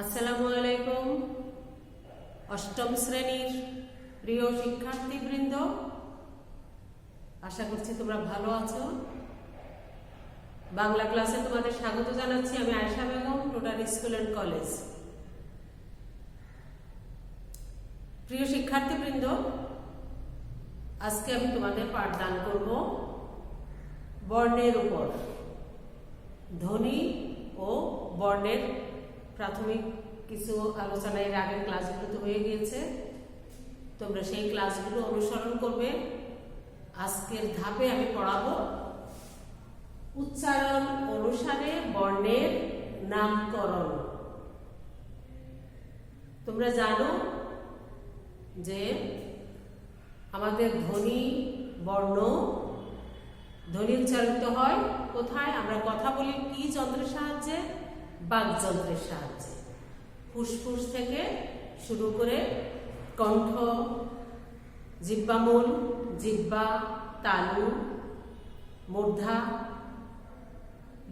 আসসালামু আলাইকুম। অষ্টম শ্রেণীর প্রিয় শিক্ষার্থীবৃন্দ, আশা করছি তোমরা ভালো আছো। বাংলা ক্লাসে তোমাদের স্বাগত জানাচ্ছি। আমি Ayesha Begum, total school and college. প্রিয় শিক্ষার্থীবৃন্দ, আজকে আমি তোমাদের পাঠদান করব বর্ণের উপর। ধ্বনি ও বর্ণের প্রাথমিক কিছু আলোচনা এর আগের ক্লাসগুলোতে হয়ে গিয়েছে। তোমরা সেই ক্লাসগুলো অনুসরণ করবে। আজকের ধাপে আমি পড়াবো উচ্চারণ অনুসারে বর্ণের নামকরণ। তোমরা জানো যে আমাদের ধ্বনি বর্ণ ধ্বনি উচ্চারিত হয় কোথায়? আমরা কথা বলি কি যন্ত্রের সাহায্যে? বাকযন্ত্রের সাহায্যে। ফুসফুস থেকে শুরু করে কণ্ঠ, জিহ্বামূল, জিহ্বা, তালু, মূর্ধা,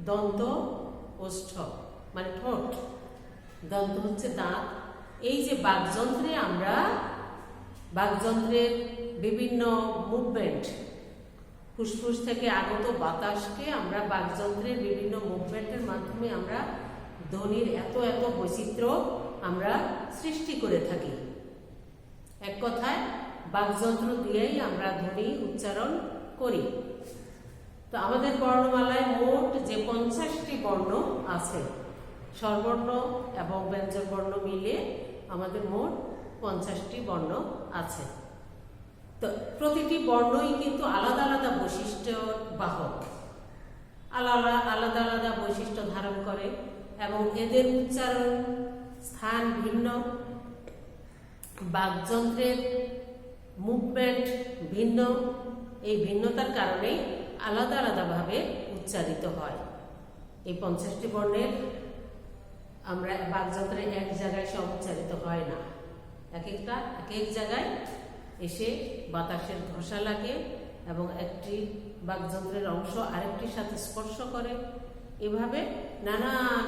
দন্ত, ওষ্ঠ মানে ঠোঁট, দন্ত হচ্ছে দাঁত। এই যে বাকযন্ত্রে আমরা বাকযন্ত্রের বিভিন্ন মুভমেন্ট, ফুসফুস থেকে আগত বাতাসকে আমরা বাকযন্ত্রের বিভিন্ন মুভমেন্টের মাধ্যমে আমরা ধ্বনির এত এত বৈচিত্র্য আমরা সৃষ্টি করে থাকি। এক কথায় বাকযন্ত্র দিয়েই আমরা ধ্বনি উচ্চারণ করি। তো আমাদের বর্ণমালায় মোট যে 50টি বর্ণ আছে, স্বরবর্ণ এবং ব্যঞ্জন বর্ণ মিলে আমাদের মোট 50টি বর্ণ আছে। তো প্রতিটি বর্ণই কিন্তু আলাদা আলাদা বৈশিষ্ট্য বাহক, আলাদা আলাদা আলাদা বৈশিষ্ট্য ধারণ করে এবং এদের উচ্চারণ স্থান ভিন্ন, বাকযন্ত্রের মুভমেন্ট ভিন্ন। এই ভিন্নতার কারণে আলাদা আলাদাভাবে উচ্চারিত হয়। এই 50টি বর্ণের আমরা বাকযন্ত্রে এক জায়গায় সব উচ্চারিত হয় না। এক এক জায়গায় এসে বাতাসের ঘষা লাগে এবং একটি বাকযন্ত্রের অংশ আরেকটির সাথে স্পর্শ করে। এভাবে নানান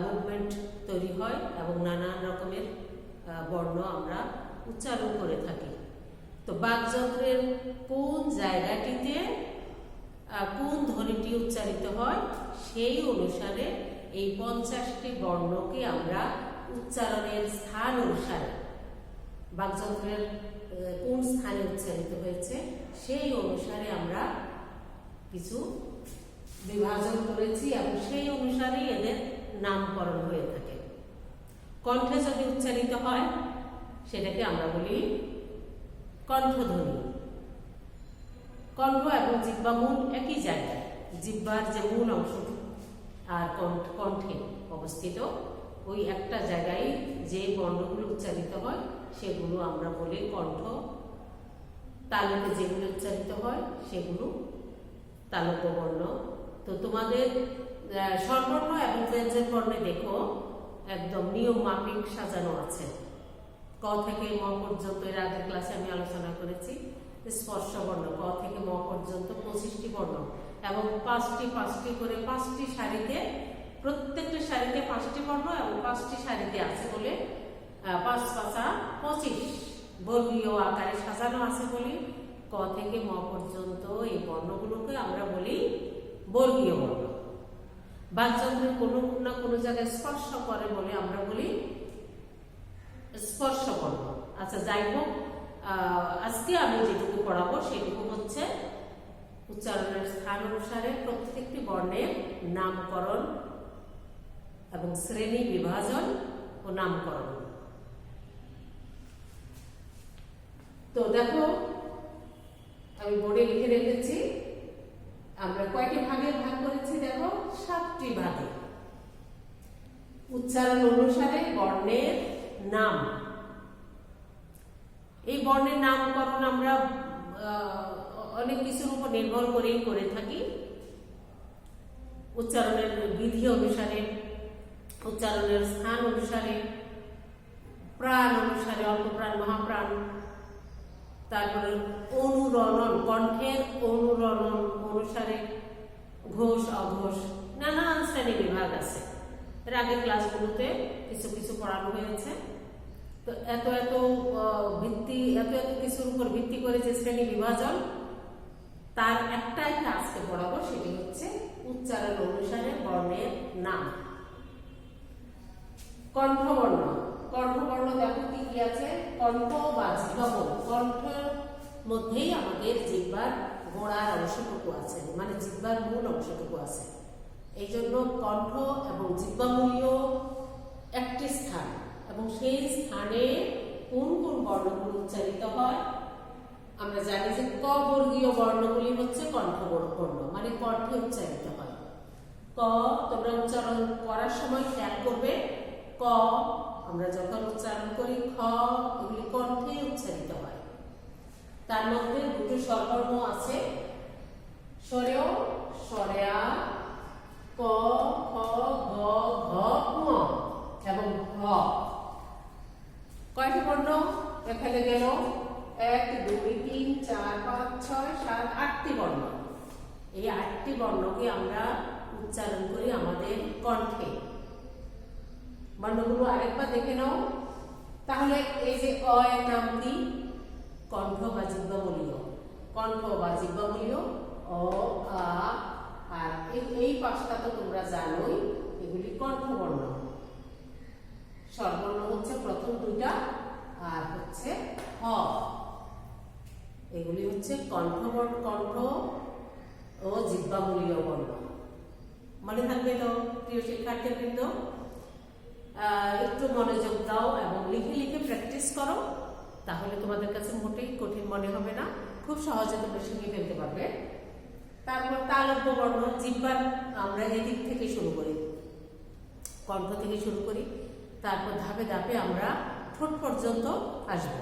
মুভমেন্ট তৈরি হয় এবং নানান রকমের বর্ণ আমরা উচ্চারণ করে থাকি। তো বাকযন্ত্রের কোন জায়গাটিতে কোন ধ্বনিটি উচ্চারিত হয় সেই অনুসারে এই 50টি বর্ণকে আমরা উচ্চারণের স্থান অনুসারে, বাকযন্ত্রের কোন স্থানে উচ্চারিত হয়েছে সেই অনুসারে আমরা কিছু বিভাজন করেছি এবং সেই অনুসারে এদের নামকরণ হয়ে থাকে। কণ্ঠে যদি উচ্চারিত হয় সেটাকে আমরা বলি কণ্ঠধ্বনি। কণ্ঠ এবং জিহ্বামূল একই জায়গায়, জিহ্বার যে মূল অংশ আর কণ্ঠে অবস্থিত ওই একটা জায়গায় যে বর্ণগুলো উচ্চারিত হয় সেগুলো আমরা বলি কণ্ঠ। তালুতে যেগুলো উচ্চারিত হয় সেগুলো তালব্য বর্ণ। তো তোমাদের স্বরবর্ণ এবং ব্যঞ্জন বর্ণে দেখো একদম নিয়ম মাফিক সাজানো আছে। ক থেকে ম পর্যন্ত এর আগের ক্লাসে আমি আলোচনা করেছি। স্পর্শ বর্ণ ক থেকে ম পর্যন্ত 25টি বর্ণ এবং 5টি করে 5টি সারিতে, প্রত্যেকটি সারিতে 5টি বর্ণ এবং 5টি সারিতে আছে বলে 5 5 25 বর্গীয় আকারে সাজানো আছে বলে ক থেকে ম পর্যন্ত এই বর্ণগুলোকে আমরা বলি বর্গীয় বর্ণ। বাকযন্ত্রের কোনো না কোনো জায়গায় স্পর্শ করে বলে আমরা বলি স্পর্শ বর্ণ। আচ্ছা, যাই হোক, আজকে আমি যেটুকু পড়াবো সেটুকু হচ্ছে উচ্চারণের স্থান অনুসারে প্রত্যেকটি বর্ণের নামকরণ এবং শ্রেণী বিভাজন ও নামকরণ। তো দেখো, আমি বোর্ডে লিখে রেখেছি আমরা কয়টি ভাগে ভাগ করেছি। দেখো, 7টি ভাগে। উচ্চারণ অনুসারে বর্ণের নাম। এই বর্ণের নামকরণ আমরা অনেক কিছুর উপর নির্ভর করেই করে থাকি। উচ্চারণের বিধি অনুসারে, উচ্চারণের স্থান অনুসারে, প্রাণ অনুসারে, অল্প প্রাণ, মহাপ্রাণ, তারপরে অনুরণন, কণ্ঠের অনুরণন অনুসারে, ঘোষ অঘোষ, নানান শ্রেণী বিভাগ আছে। এর আগের ক্লাসগুলোতে কিছু কিছু পড়ানো হয়েছে। তো এত এত কিছুর উপর ভিত্তি করে যে শ্রেণী বিভাজন, তার একটাই আজকে পড়াবো, সেটি হচ্ছে উচ্চারণ অনুসারে বর্ণের নাম। কণ্ঠবর্ণ। কণ্ঠবর্ণ দেখো কি কি আছে। কণ্ঠ বা জিহ্বাবল, কণ্ঠের মধ্যেই আমাদের জিহ্বার গোড়ার অংশটুকু আছে, মানে জিহ্বার মূল অংশটুকু আছে। এই জন্য কণ্ঠ এবং জিহ্বামূলীয় একটি স্থান, এবং সেই স্থানে কোন কোন বর্ণগুলো উচ্চারিত হয়। আমরা জানি যে ক বর্গীয় বর্ণগুলি হচ্ছে কণ্ঠবর্ণ, মানে কণ্ঠে উচ্চারিত হয়। ক তোমরা উচ্চারণ করার সময় খেয়াল করবে, ক আমরা যখন উচ্চারণ করি, খ এগুলি কণ্ঠে উচ্চারিত হয়। তার মধ্যে দুটো স্বরবর্ণ আছে, স্বরেয়, স্বরেয়া, ক, খ, গ, ঘ, ঙ এবং ঘ। কয়টি বর্ণ এখানে গেল? 1 2 3 4 5 6 7 8টি বর্ণ। এই 8টি বর্ণকে আমরা উচ্চারণ করি আমাদের কণ্ঠে। বর্ণগুলো আরেকবার দেখে নাও। তাহলে এই যে অ এর নাম কি? কণ্ঠ বা জিহ্বামূলীয়। কণ্ঠ বা জিহ্বামূলীয় অ, আ, আর এই পাঁচটা তো তোমরা জানোই, এগুলি কণ্ঠবর্ণ। স্বরবর্ণ হচ্ছে প্রথম দুইটা, আর হচ্ছে হ। এগুলি হচ্ছে কণ্ঠবর্ণ, কণ্ঠ ও জিহ্বামূলীয় বর্ণ। মনে থাকবে তো প্রিয় শিক্ষার্থীবৃন্দ? একটু মনোযোগ দাও এবং লিখে লিখে প্র্যাকটিস করো, তাহলে তোমাদের কাছে মোটেই কঠিন মনে হবে না, খুব সহজে তোমরা শিখে ফেলতে পারবে। তারপর তালব্য বর্ণ। জিহ্বার আমরা এদিক থেকে শুরু করি, কণ্ঠ থেকে শুরু করি, তারপর ধাপে ধাপে আমরা ঠোঁট পর্যন্ত আসব।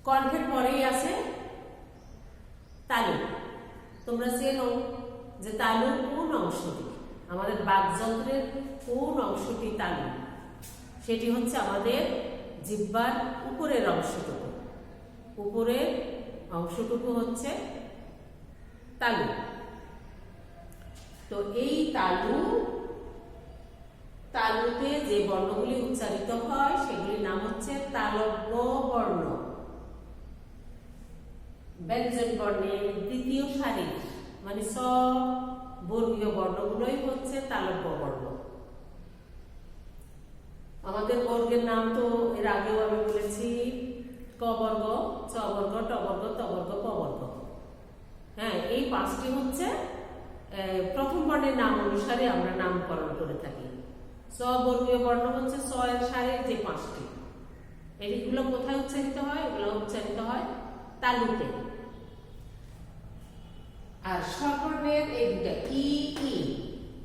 কণ্ঠের পরেই আছে তালু। তোমরা চেনো যে তালুর কোন অংশটি, আমাদের বাকযন্ত্রের কোন অংশটি তালু? সেটি হচ্ছে আমাদের জিহ্বার উপরের অংশটুকু। উপরের অংশটুকু হচ্ছে তালু। তো এই তালুতে যে বর্ণগুলি উচ্চারিত হয় সেগুলির নাম হচ্ছে তালব্য বর্ণ। ব্যঞ্জন বর্ণের দ্বিতীয় সারি, মানে স বর্গীয় বর্ণগুলোই হচ্ছে তালব্য বর্ণ। আমাদের বর্গের নাম তো এর আগেও আমি বলেছি, ক বর্গ, চ বর্গ, ট বর্গ, ত বর্গ, প বর্গ। হ্যাঁ, এই পাঁচটি হচ্ছে প্রথম বর্ণের নাম অনুসারে আমরা নামকরণ করে থাকি। স বর্গীয় বর্ণ হচ্ছে স এর সারির যে পাঁচটি, এগুলো কোথায় উচ্চারিত হয়? এগুলো উচ্চারিত হয় তালুতে। আর স্বরবর্ণের এই দুটা ই,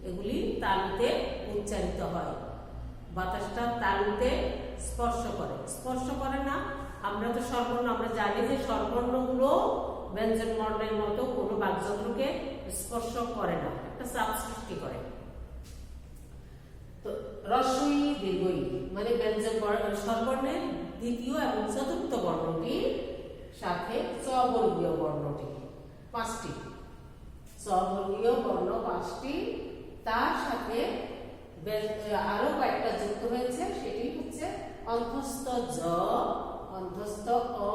এগুলি তালুতে উচ্চারিত হয়। বাতাসটা তালুতে স্পর্শ করে না। আমরা তো স্বরবর্ণ, আমরা জানি যে স্বরবর্ণগুলো ব্যঞ্জন বর্ণের মতো কোনো বাকযন্ত্রকে স্পর্শ করে না, একটা চাপ সৃষ্টি করে। তো রস্বই দীর্ঘই, মানে ব্যঞ্জন স্বরবর্ণের দ্বিতীয় এবং চতুর্থ বর্ণটির সাথে চ বর্গীয় বর্ণটি, পাঁচটি চ বর্গীয় বর্ণ পাঁচটি, তার সাথে আরো কয়েকটা যুক্ত হয়েছে, সেটি হচ্ছে অন্তস্থ জ, অন্তস্থ অ,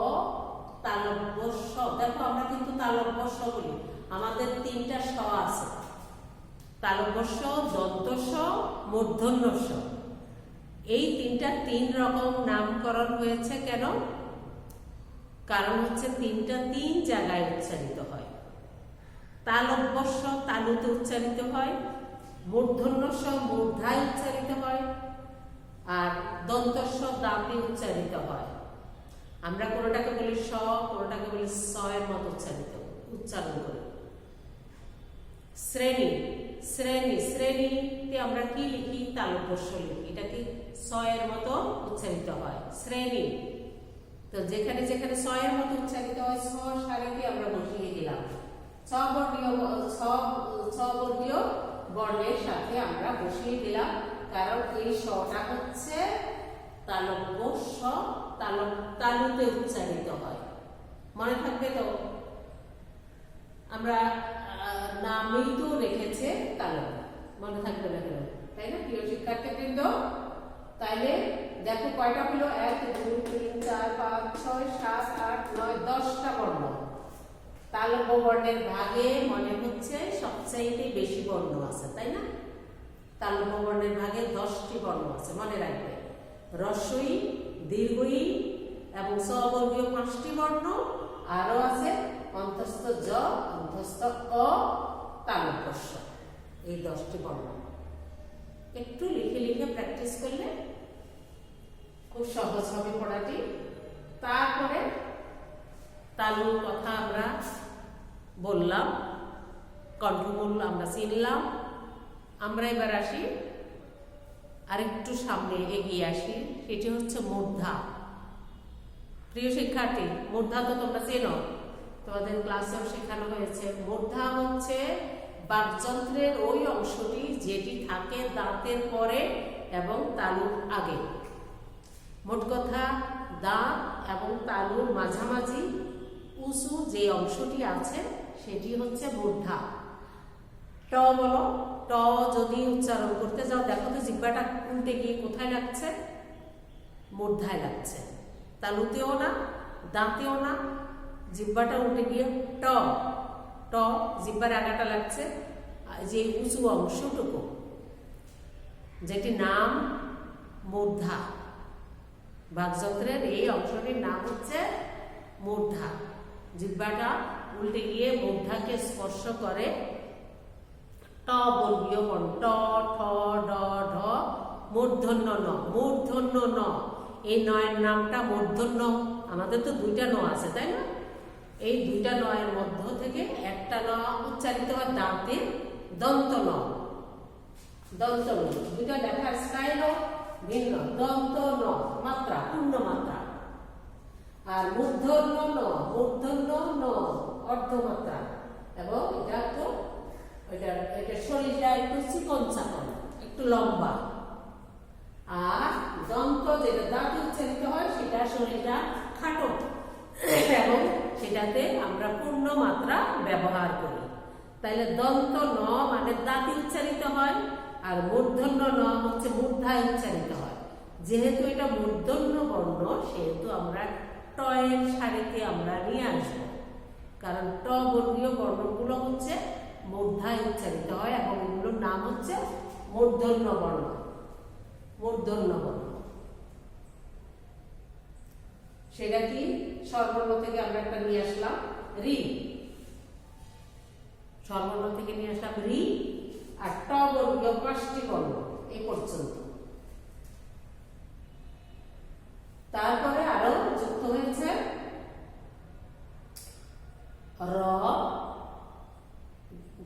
তালব্য স। দেখো আমরা কিন্তু তালব্য স বলি, আমাদের তিনটা স আছে, তালব্য স, দন্ত স, মূর্ধন্য স। এই তিনটা তিন রকম নামকরণ হয়েছে কেন? কারণ হচ্ছে তিনটা তিন জায়গায় উচ্চারিত হয়। তালব্য স তালুতে উচ্চারিত হয়, মূর্ধন্য স মূর্ধায় উচ্চারিত হয়, আর দন্ত স দাঁতে উচ্চারিত হয়। আমরা কোনোটাকে বলি স, কোনোটাকে বলি স এর মতো উচ্চারণ করি। শ্রেণী, শ্রেণীতে আমরা কি লিখি? তালব্য স লিখি, এটা কি স এর মতো উচ্চারিত হয়, শ্রেণী। তো যেখানে যেখানে স এর মতো উচ্চারিত হয়, স সারিতে আমরা বসিয়ে দিলাম, ছ বর্গীয় বর্ণের সাথে আমরা বসিয়ে দিলাম, কারণ এই সটা হচ্ছে তালব্য স, তালুতে উচ্চারিত হয়। মনে থাকবে তো? আমরা নামেই তো রেখেছে তালব্য, মনে থাকবে না কেন? তাই না প্রিয় শিক্ষার্থীবৃন্দ? তাইলে দেখো কয়টা হলো, 1 2 3 4 5 6 7 8 9 10টা বর্ণ। তালব্য বর্ণের ভাগে মনে হচ্ছে সবচাইতে বেশি বর্ণ আছে, তাই না? তালব্য বর্ণের ভাগে 10টি বর্ণ আছে, মনে রাখবে। হ্রস্ব ই, দীর্ঘ ই এবং স্ববর্গীয় 5টি বর্ণ, আরো আছে অন্তস্থ জ, অন্তস্থ অ, তালব্য স, এই 10টি বর্ণ। একটু লিখে লিখে প্র্যাকটিস করলে খুব সহজ হবে পড়াটি। তারপরে তালুর কথা আমরা বললাম, কণ্ঠমূল আমরা চিনলাম। আমরা এবার আসি আরেকটু সামনে এগিয়ে আসি, সেটি হচ্ছে মূর্ধা। প্রিয় শিক্ষার্থী, মূর্ধা তো তোমরা চেনো, তোমাদের ক্লাসেও শেখানো হয়েছে। মূর্ধা হচ্ছে বাকযন্ত্রের ওই অংশটি যেটি থাকে দাঁতের পরে এবং তালুর আগে। মোট কথা, দাঁত এবং তালুর মাঝামাঝি উঁচু যে অংশটি আছে সেটি হচ্ছে মূর্ধা। ট বলো, ট যদি উচ্চারণ করতে যাও, দেখো তো জিহ্বাটা উল্টে গিয়ে কোথায় লাগছে? মূর্ধায় লাগছে। তালুতেও না, দাঁতেও না, জিহ্বাটা উল্টে গিয়ে ট, ট জিহ্বার আগাটা লাগছে। যে উঁচু অংশটুকু যেটি নাম মূর্ধা, বাকযন্ত্রের এই অংশটির নাম হচ্ছে মূর্ধা। জিহ্বাটা উল্টে গিয়ে মূর্ধাকে স্পর্শ করে। ট বর্গীয় বর্ণ, ট, ঠ, ড, ঢ, মূর্ধন্য ন, মূর্ধন্য ন। এই নয়ের নামটা মূর্ধন্য। আমাদের তো 2টা ন আছে, তাই না? এই 2টা নয়ের মধ্য থেকে একটা ন উচ্চারিত হয় দাঁতের দন্ত ন, দন্ত ন। 2টা লেখার স্টাইলও ভিন্ন। দন্ত ন মাত্রা, পূর্ণ মাত্রা। আর মূর্ধন্য ন, মূর্ধন্য ন অর্ধমাত্রা। এবং এটা তো এটা শরীরটা একটু চিকন চাকন, একটু লম্বা। আর দন্ত যেটা দাঁত উচ্চারিত হয় সেটা শরীরটা খাটো এবং সেটাতে আমরা পূর্ণ মাত্রা ব্যবহার করি। তাইলে দন্ত ন মানে দাঁতে উচ্চারিত হয়, আর মূর্ধন্য ন হচ্ছে মূর্ধায় উচ্চারিত হয়। যেহেতু এটা মূর্ধন্য বর্ণ, সেহেতু আমরা ট এর সারিতে আমরা নিয়ে আসব, কারণ ট বর্গীয় বর্ণগুলো হচ্ছে মূর্ধায় উচ্চারিত হয় এবং এগুলোর নাম হচ্ছে মূর্ধন্য বর্ণ। মূর্ধন্য বর্ণ সেটা কি? স্বরবর্ণ থেকে আমরা একটা নিয়ে আসলাম রি, স্বরবর্ণ থেকে নিয়ে আসলাম রি। আর ট বর্গীয় 5টি বর্ণ এই পর্যন্ত। তারপরে আরো যুক্ত হয়েছে র,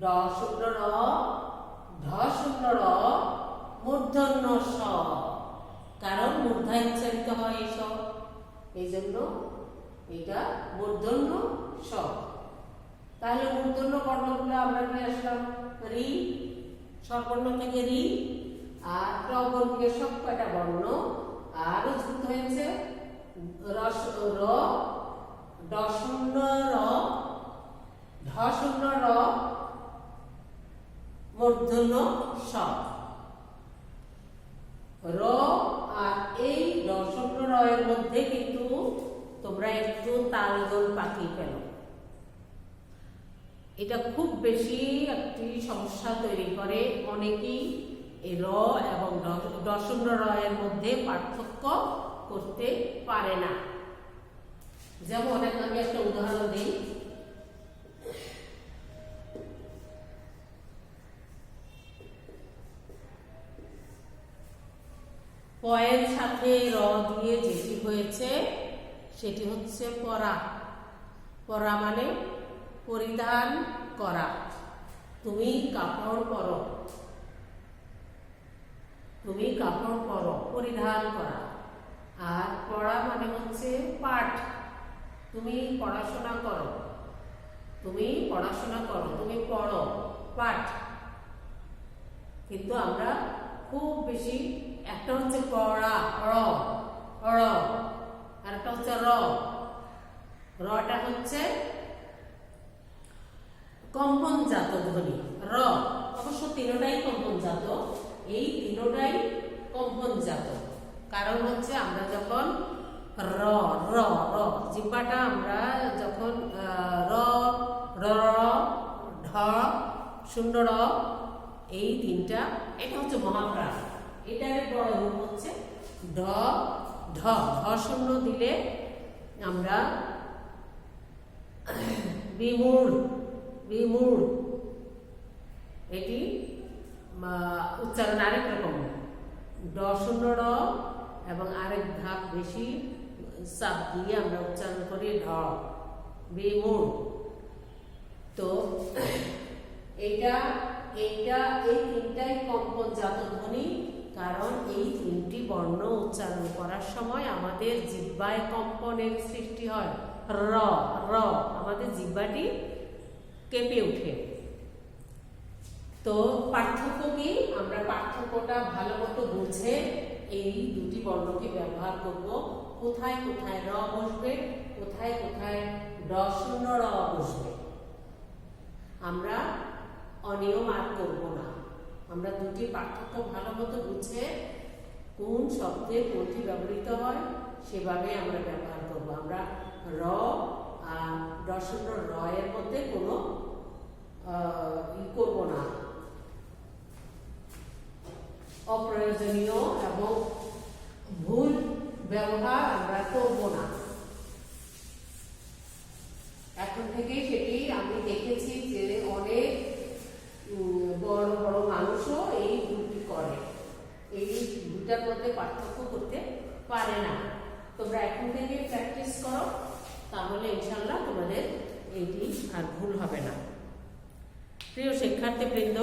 ড শূন্য র, ঢ শূন্য র, মূর্ধন্য স। কারণ মূর্ধায় উচ্চারিত হয় এই স, এই জন্য এটা মূর্ধন্য স। তাহলে মূর্ধন্য বর্ণগুলো আমরা নিয়ে আসলাম রি, স্বরবর্ণ থেকে রি। আর ট বর্গীয় সব কয়টা বর্ণ আরো যুক্ত হয়েছে র, ড শূন্য র, ঢ শূন্য র, মূর্ধন্য স। র আর এই ড শূন্য র এর মধ্যে কিন্তু তোমরা একটু তালগোল পাকিয়ে ফেল। এটা খুব বেশি একটি সমস্যা তৈরি করে। অনেকেই এই র এবং ড শূন্য র এর মধ্যে পার্থক্য করতে পারে না। যেমন আমি একটা উদাহরণ দিই। পয়ের সাথে র দিয়ে যেটি হয়েছে সেটি হচ্ছে পরা। পরা মানে পরিধান করা। তুমি কাপড় পরো, তুমি কাপড় পরো, পরিধান করা। আর পড়া মানে হচ্ছে পাঠ। তুমি পড়াশোনা করো, তুমি পড়াশোনা করো, তুমি পড়ো, পাঠ। কিন্তু আমরা খুব বেশি, একটা হচ্ছে পড়া র, আর একটা হচ্ছে র। রটা হচ্ছে কম্পনজাত ধ্বনি। র অবশ্য 3টাই কম্পনজাত। এই তিনটাই কম্পনজাত। কারণ হচ্ছে আমরা যখন র র র জিহ্বাটা আমরা যখন র র ঢ শূন্য র এই তিনটা, এটা হচ্ছে মহাপ্রাণ। এটার বড় রূপ হচ্ছে ঢ ঢ ঢ শূন্য দিলে আমরা বিমূঢ় বিমূঢ়, এটি উচ্চারণ আরেক রকম। ড শূন্য র এবং আরেক ধাপ বেশি চাপ দিয়ে আমরা উচ্চারণ করি ঢ, বিমূঢ়। তো এইটা এইটা এই তিনটাই কম্পনজাত ধ্বনি। কারণ এই তিনটি বর্ণ উচ্চারণ করার সময় আমাদের জিহ্বায় কম্পনের সৃষ্টি হয়। র র আমাদের জিহ্বাটি কেঁপে ওঠে। তো পার্থক্য কি? আমরা পার্থক্যটা ভালো মতো বুঝে এই দুটি বর্ণকে ব্যবহার করব। কোথায় কোথায় র বসবে, কোথায় কোথায় ড শূন্য র বসবে। আমরা অনিয়ম আর করব না। আমরা দুটি পার্থক্য ভালো মতো বুঝে কোন শব্দে কোনটি ব্যবহৃত হয় সেভাবে আমরা ব্যবহার করব। আমরা র আর ড শূন্য র এর মধ্যে কোনো করব না, অপ্রয়োজনীয় এবং ভুল ব্যবহার আমরা করব না। এখন থেকে সেটি আমি দেখেছি যে অনেক বড় বড় মানুষও এই ভুলটি করে, এই দুটার মধ্যে পার্থক্য করতে পারে না। তোমরা এখন থেকে প্র্যাকটিস করো, তাহলে ইনশাল্লাহ তোমাদের এইটি আর ভুল হবে না। প্রিয় শিক্ষার্থীবৃন্দ,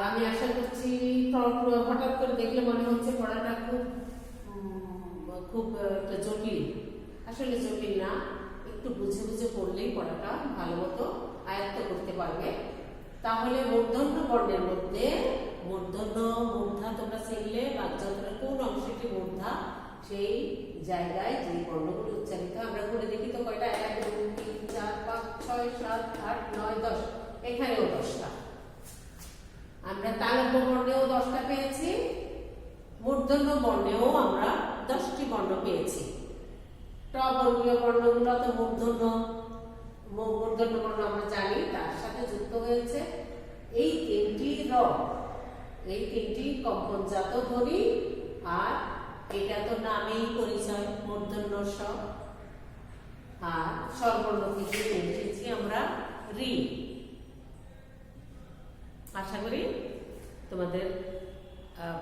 আমি আশা করছি হঠাৎ করে দেখলে মনে হচ্ছে পড়াটা খুব খুব জটিল। আসলে জটিল না, একটু বুঝে বুঝে পড়লেই পড়াটা ভালো মতো আয়ত্ত করতে পারবে। তাহলে মূর্ধন্য বর্ণের মধ্যে মূর্ধন্য মূর্ধা তোমরা শিখলে বাকযন্ত্রের কোন অংশটি মূর্ধা সেই জায়গায় যে বর্ণগুলো উচ্চারিত আমরা করে দেখি তো কয়টা, 1 2 3 4 5 6 7 8 9 10, এখানেও 10টা। আমরা তালব্য বর্ণেও 10টা পেয়েছি, মূর্ধন্য বর্ণেও আমরা 10টি বর্ণ পেয়েছি। ট বর্গীয় বর্ণগুলো তো মূর্ধন্য বর্ণ আমরা জানি, তার সাথে যুক্ত হয়েছে এই তিনটি র, এই তিনটি কম্পনজাত ধ্বনি। আর এটা তো নামেই পরিচয় মূর্ধন্য স। আর স্বরবর্ণ থেকে লিখেছি আমরা রি। আশা করি তোমাদের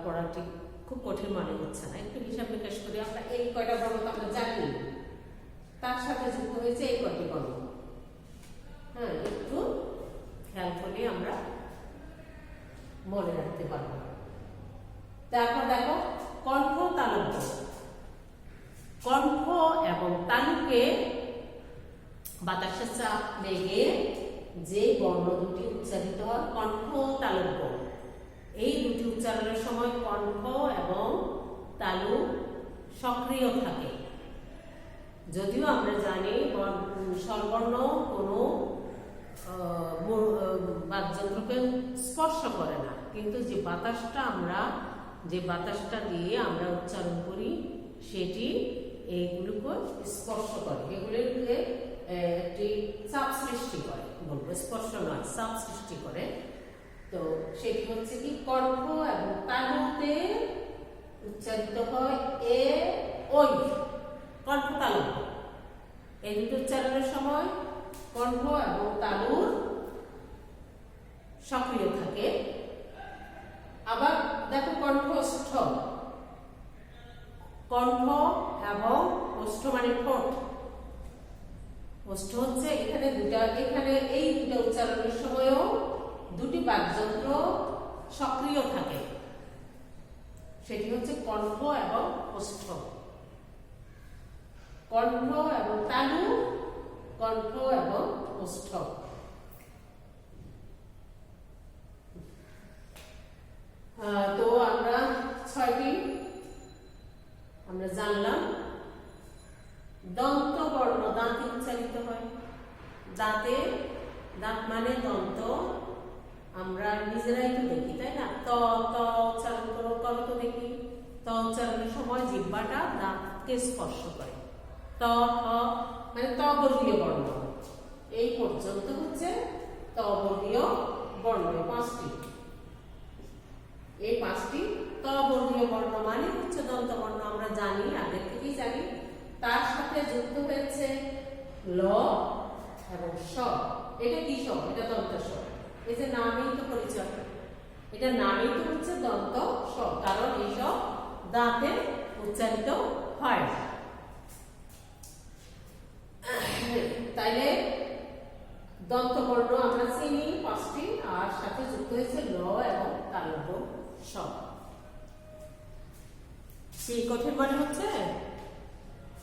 পড়াটি খুব কঠিন মনে হচ্ছে না। একটু হিসাব নিকাশ করি, আমরা এই কয়টা বর্ণ তো আমরা জানি, তার সাথে যুক্ত হয়েছে এই কয়টি বর্ণ। হ্যাঁ, একটু খেয়াল করলে আমরা মনে রাখতে পারবো। তারপর দেখো কণ্ঠ তালব্য। কণ্ঠ এবং তালুকে বাতাসের চাপ লেগে যে বর্ণ দুটি উচ্চারিত হয় কণ্ঠ তালব্য, এই দুটি উচ্চারণের সময় কণ্ঠ এবং তালু সক্রিয় থাকে। যদিও আমরা জানি স্বরবর্ণ কোনো বাকযন্ত্রকে স্পর্শ করে না, কিন্তু যে বাতাসটা দিয়ে আমরা উচ্চারণ করি সেটি এইগুলোকে স্পর্শ করে, এগুলোকে একটি চাপ সৃষ্টি করে, বলবো স্পর্শ নয়, চাপ সৃষ্টি করে। তো সেটি হচ্ছে কি কণ্ঠ এবং তালুতে উচ্চারিত হয় এ ওই, কণ্ঠ তালু। এই দুটো উচ্চারণের সময় কণ্ঠ এবং তালুর সক্রিয় থাকে। আবার দেখো কণ্ঠস্থ, কণ্ঠ এবং ওষ্ঠ মানে ঠোঁট। ওষ্ঠ হচ্ছে এখানে দুটা, এখানে এই দুটা উচ্চারণের সময়ও দুটি বাকযন্ত্র সক্রিয় থাকে, সেটি হচ্ছে কণ্ঠ এবং ওষ্ঠ। কণ্ঠ এবং তালু, কণ্ঠ এবং ওষ্ঠ। তো আমরা 6টি আমরা জানলাম। দন্ত বর্ণ দাঁতে উচ্চারিত হয়। দাঁত মানে দন্ত, আমরা নিজেরাই তো দেখি, তাই না? ত ত উচ্চারণ করো, করো তো দেখি। ত উচ্চারণের সময় জিহ্বাটা দাঁতকে স্পর্শ করে। ত ঠ মানে ত বর্গীয় বর্ণ, এই পর্যন্ত হচ্ছে ত বর্গীয় বর্ণ, পাঁচটি। এই পাঁচটি ত বর্গীয় বর্ণ মানে হচ্ছে দন্ত বর্ণ, আমরা জানি, আগে থেকেই জানি। তার সাথে যুক্ত হয়েছে ল এবং স। এটা কি স? এটা দন্ত স। এই যে নামেই তো পরিচয়, এটা নামেই তো হচ্ছে দন্ত স, কারণ এইসব দাঁতে উচ্চারিত হয়। তাইলে দন্ত বর্ণ আমরা চিনি পাঁচটি, আর সাথে যুক্ত হয়েছে ল এবং তালব্য স। সেই কঠিন মনে হচ্ছে?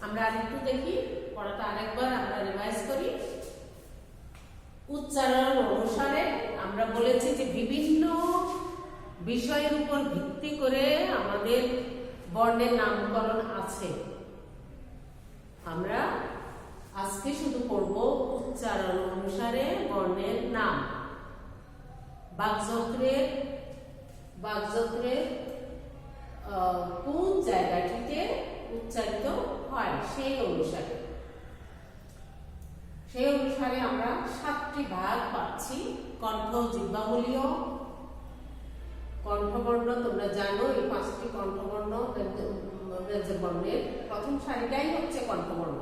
আমরা আরেকটু দেখি, পড়াটা আরেকবার আমরা রিভাইজ করি। উচ্চারণ অনুসারে আমরা বলেছি যে বিভিন্ন বিষয়ের উপর ভিত্তি করে আমাদের বর্ণের নামকরণ আছে। আমরা আজকে শুধু পড়ব উচ্চারণ অনুসারে বর্ণের নাম। বাকযন্ত্রের কোন জায়গাটিতে উচ্চারিত হয় সেই অনুসারে আমরা 7টি ভাগ পাচ্ছি। কণ্ঠ, জিহ্বামূলীয়, কণ্ঠবর্ণ, তোমরা জানো এই 5টি কণ্ঠবর্ণ ব্যঞ্জনবর্ণের প্রথম সারিটাই হচ্ছে কণ্ঠবর্ণ।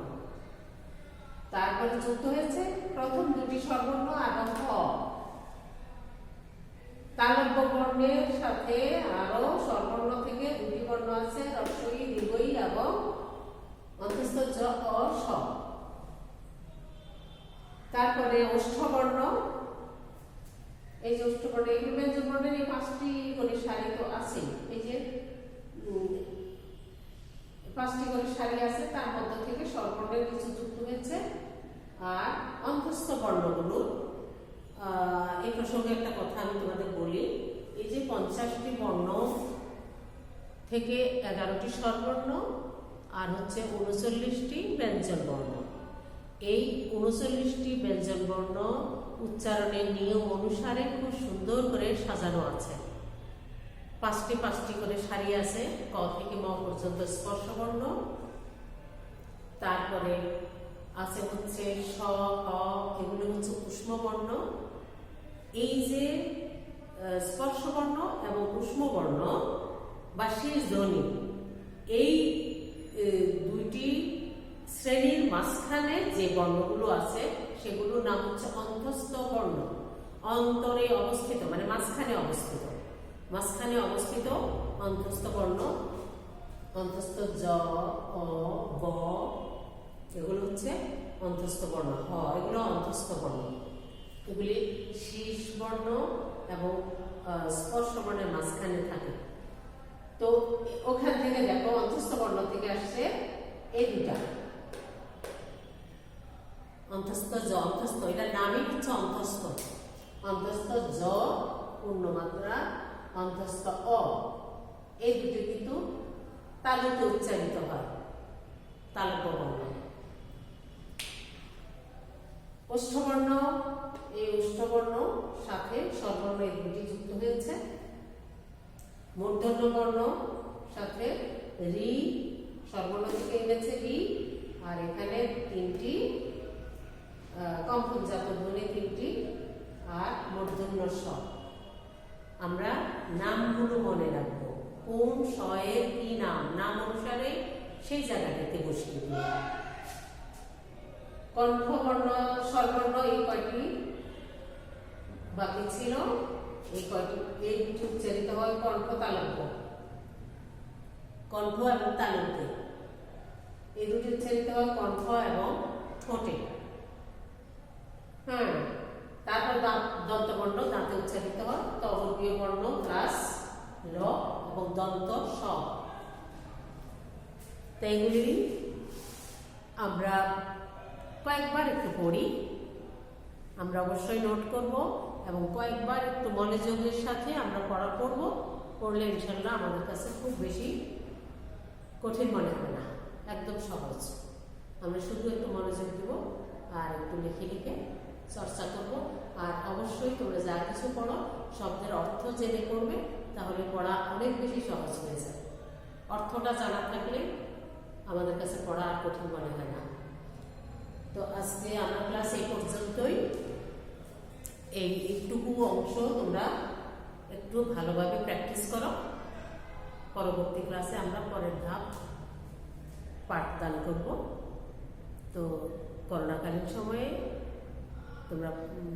তারপরে যুক্ত হয়েছে প্রথম 2টি স্বরবর্ণ এবং হ। তালব্য বর্ণের সাথে আরো স্বরবর্ণ থেকে 2টি বর্ণ আছে, হ্রস্বই, দীর্ঘই এবং অন্তস্থ জ ও স। তারপরে ওষ্ঠবর্ণ, এই যে ওষ্ঠবর্ণ, এই ব্যঞ্জনবর্ণের এই 5টি করে সারি তো আছে, এই যে 5টি করে সারি আছে, তার মধ্যে থেকে স্বরবর্ণের কিছু যুক্ত হয়েছে। আর অন্তস্থ বর্ণগুলো, এই প্রসঙ্গে একটা কথা আমি তোমাদের বলি। এই যে 50টি বর্ণ থেকে 11টি স্বরবর্ণ আর হচ্ছে 39টি ব্যঞ্জন বর্ণ। এই 39টি ব্যঞ্জন বর্ণ উচ্চারণের নিয়ম অনুসারে খুব সুন্দর করে সাজানো আছে। 5টি করে সারি আছে, ক থেকে ম পর্যন্ত স্পর্শবর্ণ। তারপরে আছে হচ্ছে স, হ, এগুলো হচ্ছে উষ্মবর্ণ। এই যে স্পর্শবর্ণ এবং উষ্মবর্ণ বা শেষ ধ্বনি, এই 2টি শ্রেণীর মাঝখানে যে বর্ণগুলো আছে সেগুলোর নাম হচ্ছে অন্তস্থ বর্ণ। অন্তরে অবস্থিত মানে মাঝখানে অবস্থিত অন্তস্থ বর্ণ। অন্তস্থ জ, অ, ব এগুলো হচ্ছে অন্তস্থ বর্ণ। হ এগুলো অন্তস্থ বর্ণ। এগুলি শীর্ষ বর্ণ এবং স্পর্শ বর্ণের মাঝখানে থাকে। তো ওখান থেকে দেখো অন্তস্থ বর্ণ থেকে আসছে এই 2টা, অন্তস্থ জ, অন্তস্থ, এটার নামই হচ্ছে অন্তস্থ। অন্তস্থ জ পূর্ণমাত্রা, অন্তস্থ অ, এই 2টি কিন্তু তালুতে উচ্চারিত হয়, তালব্য বর্ণ। ওষ্ঠবর্ণ, এই ওষ্ঠবর্ণ সাথে স্বরবর্ণ এই 2টি যুক্ত হয়েছে। মূর্ধন্য বর্ণ সাথে রি, স্বরবর্ণ থেকে এনেছে রি, আর এখানে 3টি কম্পনজাত ধ্বনি 3টি, আর মূর্ধন্য স। আমরা নামগুলো মনে রাখবো, কোন স্বরের কি নাম অনুসারে সেই জায়গাটাতে বসিয়ে দিই। কণ্ঠবর্ণ, স্বরবর্ণ এই কয়টি বাকি ছিল, এই 2টি উচ্চারিত হয় কণ্ঠ, তালব্য। কণ্ঠ এবং তালব্যে এই 2টি উচ্চারিত হয় কণ্ঠ এবং ঠোঁটে। তারপর দন্তবর্ণ দাঁতে উচ্চারিত হয়, তবর্গীয় বর্ণ প্লাস ল এবং দন্ত স। তাই এগুলি আমরা কয়েকবার একটু পড়ি, আমরা অবশ্যই নোট করব এবং কয়েকবার একটু মনোযোগের সাথে আমরা পড়লে ইনশাল্লাহ আমাদের কাছে খুব বেশি কঠিন মনে হবে না, একদম সহজ। আমরা শুধু একটু মনোযোগ দেব আর একটু লিখে চর্চা করব। আর অবশ্যই তোমরা যা কিছু পড়ো শব্দের অর্থ জেনে পড়বে, তাহলে পড়া অনেক বেশি সহজ হয়ে যায়। অর্থটা জানা থাকলে আমাদের কাছে পড়া আর কঠিন মনে হয় না। তো আজকে আমার ক্লাস এই পর্যন্তই। এইটুকু অংশ তোমরা একটু ভালোভাবে প্র্যাকটিস করো। পরবর্তী ক্লাসে আমরা পরের ধাপ পাঠদান করব। তো করোনাকালীন সময়ে তোমরা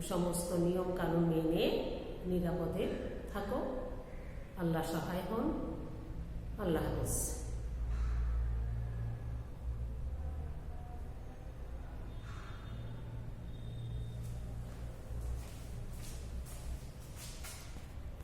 সমস্ত নিয়ম কানুন মেনে নিরাপদে থাকো। আল্লাহ সহায় হন। আল্লাহ হাফেজ।